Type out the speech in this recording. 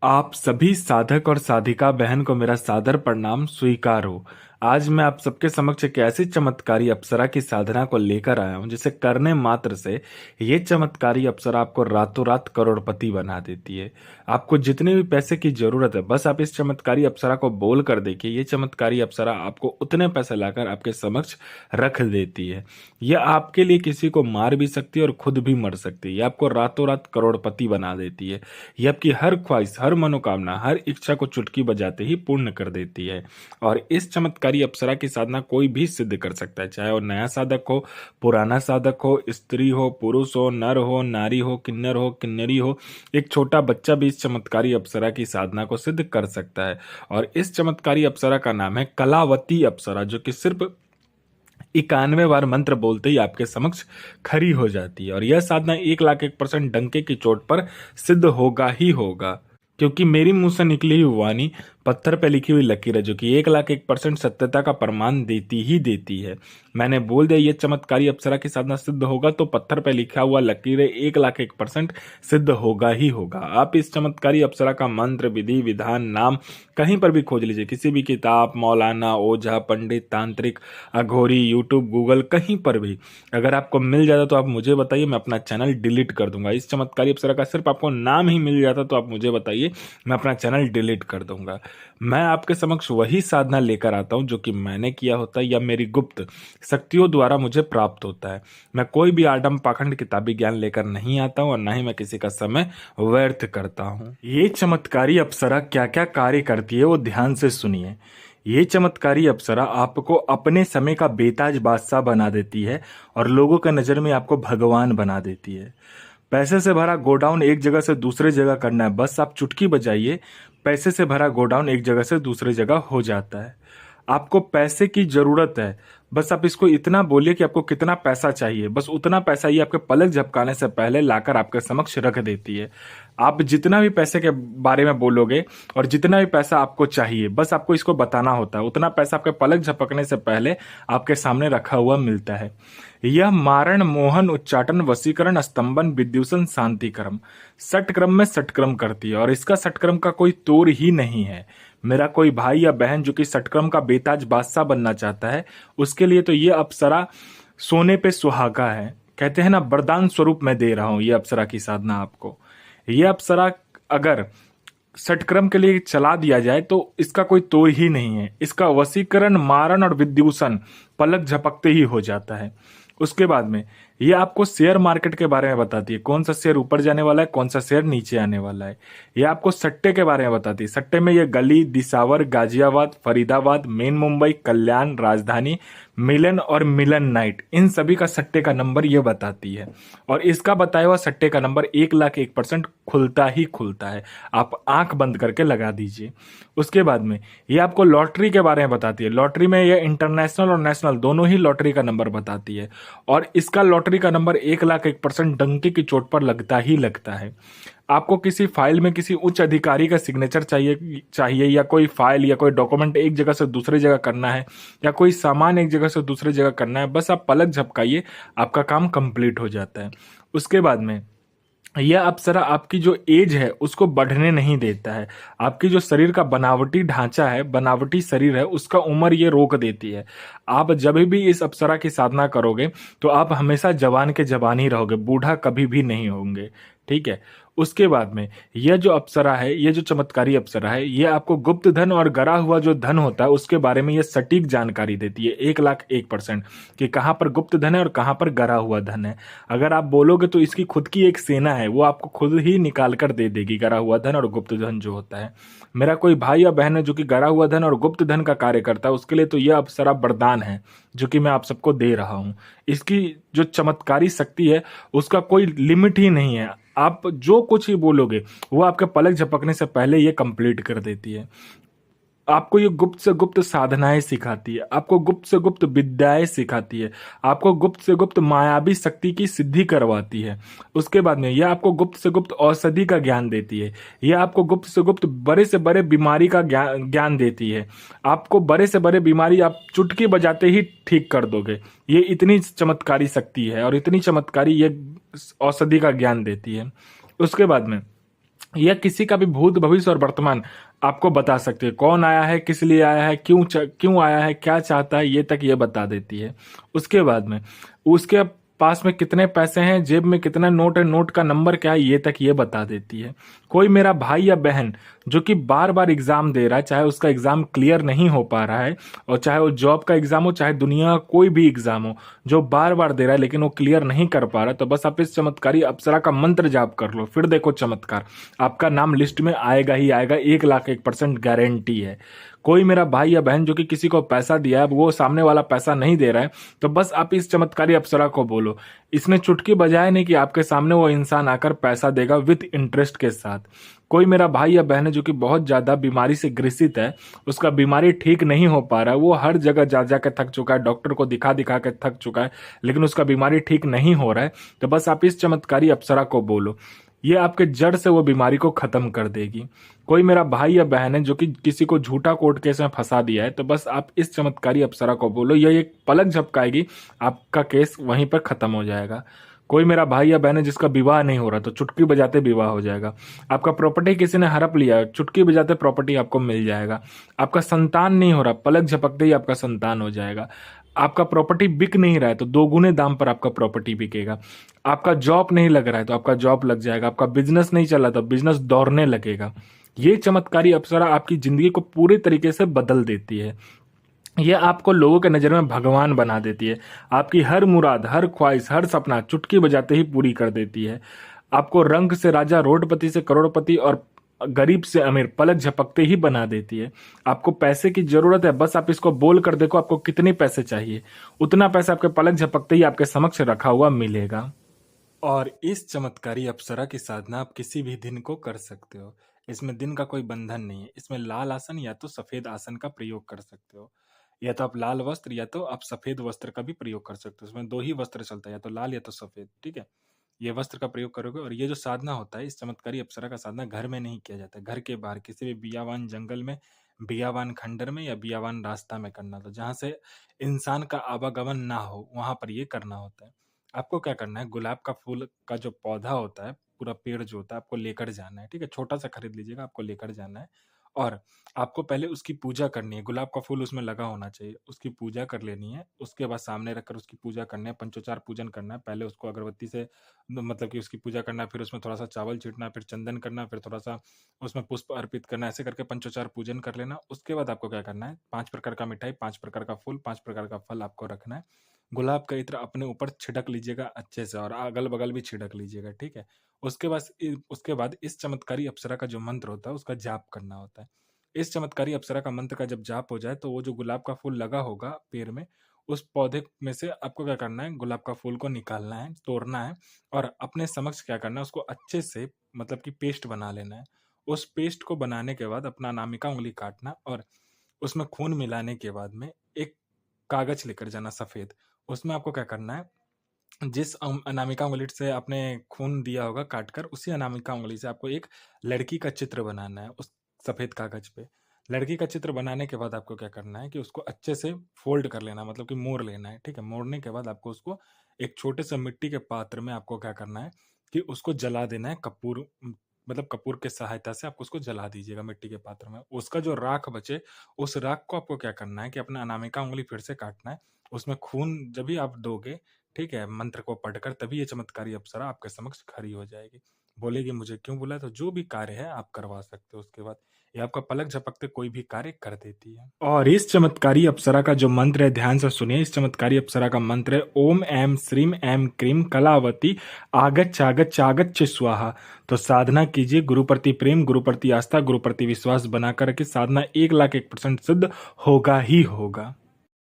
आप सभी साधक और साधिका बहन को मेरा सादर प्रणाम स्वीकार हो। आज मैं आप सबके समक्ष एक ऐसी चमत्कारी अप्सरा की साधना को लेकर आया हूं जिसे करने मात्र से ये चमत्कारी अप्सरा आपको रातों रात करोड़पति बना देती है। आपको जितने भी पैसे की जरूरत है बस आप इस चमत्कारी अप्सरा को बोल कर देखिए, ये चमत्कारी अप्सरा आपको उतने पैसे लाकर आपके समक्ष रख देती है। यह आपके लिए किसी को मार भी सकती है और खुद भी मर सकती है। यह आपको रातों रात करोड़पति बना देती है। यह आपकी हर ख्वाहिश, हर मनोकामना, हर इच्छा को चुटकी बजाते ही पूर्ण कर देती है। और इस चमत्कारी अप्सरा की साधना कोई भी सिद्ध कर सकता है, चाहे वो नया साधक हो, पुराना साधक हो, स्त्री हो, पुरुष हो, नर हो, नारी हो, किन्नर हो, किन्नरी हो। एक छोटा बच्चा भी इस चमत्कारी अप्सरा की साधना को सिद्ध कर सकता है। और इस चमत्कारी अप्सरा का नाम है कलावती अप्सरा, जो कि सिर्फ 91 बार मंत्र बोलते ही आपके समक्ष खड़ी हो जाती है। और यह साधना 1,01% डंके की चोट पर सिद्ध होगा ही होगा, क्योंकि मेरी मुंह से निकली हुई वाणी पत्थर पे लिखी हुई लकीर है, जो कि 1,01% सत्यता का प्रमाण देती ही देती है। मैंने बोल दिया ये चमत्कारी अप्सरा की साधना सिद्ध होगा, तो पत्थर पे लिखा हुआ लकीर 1,01% सिद्ध होगा ही होगा। आप इस चमत्कारी अप्सरा का मंत्र, विधि, विधान, नाम कहीं पर भी खोज लीजिए, किसी भी किताब, मौलाना, ओझा, पंडित, तांत्रिक, अघोरी, यूट्यूब, गूगल, कहीं पर भी अगर आपको मिल जाता तो आप मुझे बताइए, मैं अपना चैनल डिलीट कर दूंगा। इस चमत्कारी अप्सरा का सिर्फ आपको नाम ही मिल जाता तो आप मुझे बताइए, मैं अपना चैनल डिलीट कर दूंगा। मैं आपके समक्ष वही साधना लेकर आता हूं जो कि मैंने किया होता है या मेरी गुप्त शक्तियों द्वारा मुझे प्राप्त होता है। मैं कोई भी आडम पाखंड किताबी ज्ञान लेकर नहीं आता हूं और ना ही मैं किसी का समय व्यर्थ करता हूं। ये चमत्कारी अप्सरा क्या क्या कार्य करती है वो ध्यान से सुनिए। ये चमत्कारी अप्सरा आपको अपने समय का बेताज बादशाह बना देती है और लोगों के नजर में आपको भगवान बना देती है। पैसे से भरा गोडाउन एक जगह से दूसरे जगह करना है, बस आप चुटकी बजाइए, पैसे से भरा गोडाउन एक जगह से दूसरी जगह हो जाता है। आपको पैसे की जरूरत है, बस आप इसको इतना बोलिए कि आपको कितना पैसा चाहिए, बस उतना पैसा ये आपके पलक झपकाने से पहले लाकर आपके समक्ष रख देती है। आप जितना भी पैसे के बारे में बोलोगे और जितना भी पैसा आपको चाहिए, बस आपको इसको बताना होता है, उतना पैसा आपके पलक झपकने से पहले आपके सामने रखा हुआ मिलता है। यह मारण, मोहन, उच्चाटन, वशीकरण, स्तंभन, विद्युषण, शांतिक्रम, षटक्रम में षटक्रम करती है और इसका षटक्रम का कोई तोड़ ही नहीं है। मेरा कोई भाई या बहन जो कि षटक्रम का बेताज बादशाह बनना चाहता है, उसके लिए तो ये अप्सरा सोने पे सुहागा है। कहते हैं ना, वरदान स्वरूप मैं दे रहा हूं ये अप्सरा की साधना आपको। ये अप्सरा अगर षटक्रम के लिए चला दिया जाए तो इसका कोई तोड़ ही नहीं है। इसका वशीकरण, मारण और विद्युषण पलक झपकते ही हो जाता है। उसके बाद में ये आपको शेयर मार्केट के बारे में बताती है, कौन सा शेयर ऊपर जाने वाला है, कौन सा शेयर नीचे आने वाला है। ये आपको सट्टे के बारे में बताती है। सट्टे में ये गली, दिसावर, गाजियाबाद, फरीदाबाद, मेन मुंबई, कल्याण, राजधानी, मिलन और मिलन नाइट, इन सभी का सट्टे का नंबर ये बताती है। और इसका बताया हुआ सट्टे का नंबर 1,01% खुलता ही खुलता है। आप आंख बंद करके लगा दीजिए। उसके बाद में ये आपको लॉटरी के बारे में बताती है। लॉटरी में ये इंटरनेशनल और नेशनल दोनों ही लॉटरी का नंबर बताती है। और इसका लॉटरी का नंबर 1,01% डंके की चोट पर लगता ही लगता है। आपको किसी फाइल में किसी उच्च अधिकारी का सिग्नेचर चाहिए या कोई फाइल या कोई डॉक्यूमेंट एक जगह से दूसरी जगह करना है या कोई सामान एक जगह से दूसरी जगह करना है, बस आप पलक झपकाइए, आपका काम कंप्लीट हो जाता है। उसके बाद में यह अप्सरा आपकी जो एज है उसको बढ़ने नहीं देता है। आपकी जो शरीर का बनावटी ढांचा है, बनावटी शरीर है, उसका उम्र ये रोक देती है। आप जब भी इस अप्सरा की साधना करोगे तो आप हमेशा जवान के जवान ही रहोगे, बूढ़ा कभी भी नहीं होंगे। ठीक है। उसके बाद में यह जो अप्सरा है, ये जो चमत्कारी अप्सरा है, ये आपको गुप्त धन और गरा हुआ जो धन होता है उसके बारे में ये सटीक जानकारी देती है 1,01% कि कहाँ पर गुप्त धन है और कहाँ पर गरा हुआ धन है। अगर आप बोलोगे तो इसकी खुद की एक सेना है, वो आपको खुद ही निकाल कर दे देगी गरा हुआ धन और गुप्त धन जो होता है। मेरा कोई भाई या बहन है जो कि गरा हुआ धन और गुप्त धन का कार्य करता है, उसके लिए तो यह अप्सरा वरदान है जो कि मैं आप सबको दे रहा हूं। इसकी जो चमत्कारी शक्ति है उसका कोई लिमिट ही नहीं है। आप जो कुछ ही बोलोगे वो आपके पलक झपकने से पहले ये कंप्लीट कर देती है। आपको ये गुप्त से गुप्त साधनाएं सिखाती है, आपको गुप्त से गुप्त विद्याएं सिखाती है, आपको गुप्त से गुप्त मायावी शक्ति की सिद्धि करवाती है। उसके बाद में यह आपको गुप्त से गुप्त औषधि का ज्ञान देती है। यह आपको गुप्त से गुप्त बड़े से बड़े बीमारी का ज्ञान देती है। आपको बड़े से बड़े बीमारी आप चुटकी बजाते ही ठीक कर दोगे। ये इतनी चमत्कारी शक्ति है और इतनी चमत्कारी ये औषधि का ज्ञान देती है। उसके बाद में या किसी का भी भूत भविष्य और वर्तमान आपको बता सकती है। कौन आया है, किस लिए आया है, क्यों आया है, क्या चाहता है, ये तक ये बता देती है। उसके बाद में उसके पास में कितने पैसे हैं, जेब में कितना नोट है, नोट का नंबर क्या है, ये तक ये बता देती है। कोई मेरा भाई या बहन जो कि बार बार एग्जाम दे रहा है, चाहे उसका एग्जाम क्लियर नहीं हो पा रहा है, और चाहे वो जॉब का एग्जाम हो, चाहे दुनिया का कोई भी एग्जाम हो, जो बार बार दे रहा है लेकिन वो क्लियर नहीं कर पा रहा, तो बस आप इस चमत्कारी अप्सरा का मंत्र जाप कर लो, फिर देखो चमत्कार, आपका नाम लिस्ट में आएगा ही आएगा। 1,01,000% गारंटी है। कोई मेरा भाई या बहन जो कि किसी को पैसा दिया है, वो सामने वाला पैसा नहीं दे रहा है, तो बस आप इस चमत्कारी अप्सरा को बोलो। इसने चुटकी बजाए नहीं कि आपके सामने वो इंसान आकर पैसा देगा विद इंटरेस्ट के साथ। कोई मेरा भाई या बहन है जो कि बहुत ज्यादा बीमारी से ग्रसित है, उसका बीमारी ठीक नहीं हो पा रहा है, वो हर जगह जा जा के थक चुका है, डॉक्टर को दिखा दिखा के थक चुका है, लेकिन उसका बीमारी ठीक नहीं हो रहा है, तो बस आप इस चमत्कारी अप्सरा को बोलो, ये आपके जड़ से वो बीमारी को खत्म कर देगी। कोई मेरा भाई या बहन है जो कि किसी को झूठा कोर्ट केस में फंसा दिया है, तो बस आप इस चमत्कारी अप्सरा को बोलो, यह एक पलक झपकाएगी, आपका केस वहीं पर खत्म हो जाएगा। कोई मेरा भाई या बहन है जिसका विवाह नहीं हो रहा, तो चुटकी बजाते विवाह हो जाएगा। आपका प्रॉपर्टी किसी ने हड़प लिया है, चुटकी बजाते प्रॉपर्टी आपको मिल जाएगा। आपका संतान नहीं हो रहा, पलक झपकते ही आपका संतान हो जाएगा। आपका प्रॉपर्टी बिक नहीं रहा है, तो 2 गुने दाम पर आपका प्रॉपर्टी बिकेगा। आपका जॉब नहीं लग रहा है, तो आपका जॉब लग जाएगा। आपका बिजनेस नहीं चल रहा, तो बिजनेस दौड़ने लगेगा। ये चमत्कारी अप्सरा आपकी जिंदगी को पूरी तरीके से बदल देती है। ये आपको लोगों के नजर में भगवान बना देती है। आपकी हर मुराद, हर ख्वाहिश, हर सपना चुटकी बजाते ही पूरी कर देती है। आपको रंग से राजा, रोडपति से करोड़पति और गरीब से अमीर पलक झपकते ही बना देती है। आपको पैसे की जरूरत है, बस आप इसको बोल कर देखो आपको कितने पैसे चाहिए, उतना पैसा आपके पलक झपकते ही आपके समक्ष रखा हुआ मिलेगा। और इस चमत्कारी अप्सरा की साधना आप किसी भी दिन को कर सकते हो। इसमें दिन का कोई बंधन नहीं है। इसमें लाल आसन या तो सफेद आसन का प्रयोग कर सकते हो, या तो आप लाल वस्त्र या तो आप सफेद वस्त्र का भी प्रयोग कर सकते हो। इसमें 2 ही वस्त्र चलता है, या तो लाल या तो सफेद, ठीक है। ये वस्त्र का प्रयोग करोगे, और ये जो साधना होता है, इस चमत्कारी अप्सरा का साधना घर में नहीं किया जाता है, घर के बाहर किसी भी बियावान जंगल में, बियावान खंडर में या बियावान रास्ता में करना होता है, जहाँ से इंसान का आवागमन ना हो, वहां पर ये करना होता है। आपको क्या करना है, गुलाब का फूल का जो पौधा होता है, पूरा पेड़ जो होता है, आपको लेकर जाना है, ठीक है। छोटा सा खरीद लीजिएगा, आपको लेकर जाना है, और आपको पहले उसकी पूजा करनी है। गुलाब का फूल उसमें लगा होना चाहिए, उसकी पूजा कर लेनी है। उसके बाद सामने रखकर उसकी पूजा करनी है, पंचोचार पूजन करना है। पहले उसको अगरबत्ती से मतलब कि उसकी पूजा करना है, फिर उसमें थोड़ा सा चावल छींटना है, फिर चंदन करना है, फिर थोड़ा सा उसमें पुष्प अर्पित करना है। ऐसे करके पंचोचार पूजन कर लेना। उसके बाद आपको क्या करना है, 5 प्रकार का मिठाई, 5 प्रकार का फूल, 5 प्रकार का फल आपको रखना है। गुलाब का इत्र अपने ऊपर छिड़क लीजिएगा अच्छे से, और अगल बगल भी छिड़क लीजिएगा, ठीक है। उसके बाद इस चमत्कारी अप्सरा का जो मंत्र होता है, उसका जाप करना होता है। इस चमत्कारी अप्सरा का मंत्र का जब जाप हो जाए, तो वो जो गुलाब का फूल लगा होगा पेड़ में, उस पौधे में से आपको क्या करना है, गुलाब का फूल को निकालना है, तोड़ना है, और अपने समक्ष क्या करना है, उसको अच्छे से मतलब कि पेस्ट बना लेना है। उस पेस्ट को बनाने के बाद अपना अनामिका उंगली काटना, और उसमें खून मिलाने के बाद में एक कागज लेकर जाना सफेद। उसमें आपको क्या करना है, जिस अनामिका उंगली से आपने खून दिया होगा काटकर, उसी अनामिका उंगली से आपको एक लड़की का चित्र बनाना है उस सफेद कागज पे। लड़की का चित्र बनाने के बाद आपको क्या करना है कि उसको अच्छे से फोल्ड कर लेना, मतलब कि मोड़ लेना है, ठीक है। मोड़ने के बाद आपको उसको एक छोटे से मिट्टी के पात्र में आपको क्या करना है कि उसको जला देना है। कपूर मतलब कपूर के सहायता से आपको उसको जला दीजिएगा मिट्टी के पात्र में। उसका जो राख बचे, उस राख को आपको क्या करना है कि अपना अनामिका उंगली फिर से काटना है। उसमें खून जब भी आप दोगे, ठीक है, मंत्र को पढ़कर, तभी ये चमत्कारी अप्सरा आपके समक्ष खड़ी हो जाएगी। बोलेगी मुझे क्यों बुलाया, तो जो भी कार्य है आप करवा सकते हो उसके बाद। ये आपका पलक झपकते कोई भी कार्य कर देती है। और इस चमत्कारी अप्सरा का जो मंत्र है, ध्यान से सुनिए। इस चमत्कारी अप्सरा का मंत्र है ओम ऐम श्रीम ऐम क्रीम कलावती आगच्छ आगच्छ आगच्छ स्वाहा। तो साधना कीजिए, गुरु प्रति प्रेम, गुरु प्रति आस्था, गुरु प्रति विश्वास बनाकर के साधना 1,01,000% सिद्ध होगा ही होगा।